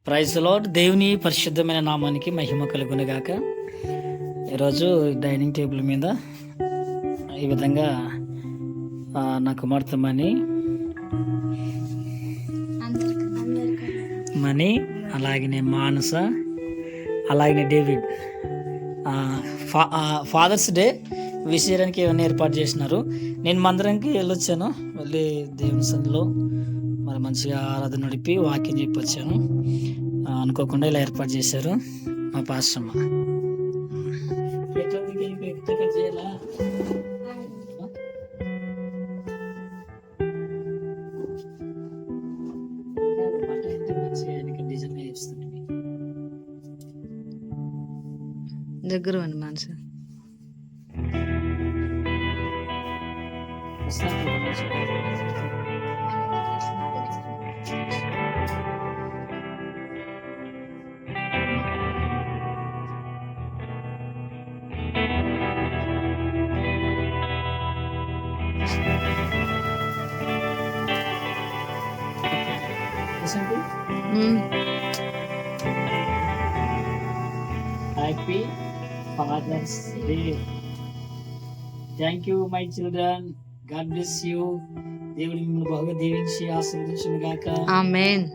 Praise lord. దేవుని పరిశుద్ధమైన నామానికి మహిమ కలుగునుగాక. ఈరోజు డైనింగ్ టేబుల్ మీద ఈ విధంగా నా కుమార్తె మనీ అలాగనే మానస అలాగనే డేవిడ్ ఫాదర్స్ డే విష్ చేయడానికి ఏమైనా ఏర్పాటు చేసినారు. నేను మందిరంకి వెళ్ళొచ్చాను. వెళ్ళి దేవుని సన్నిధిలో మరి మంచిగా ఆరాధన నడిపి వాక్యం చెప్పి వచ్చాను. అనుకోకుండా ఇలా ఏర్పాటు చేశారు మా పాస్టమ్మ. దగ్గర అండి మనసు happy father's day. Thank you my children. God bless you. దేవుడు మిమ్మల్ని బాగా దీవించి ఆశీర్వదించును గాక. ఆమేన్.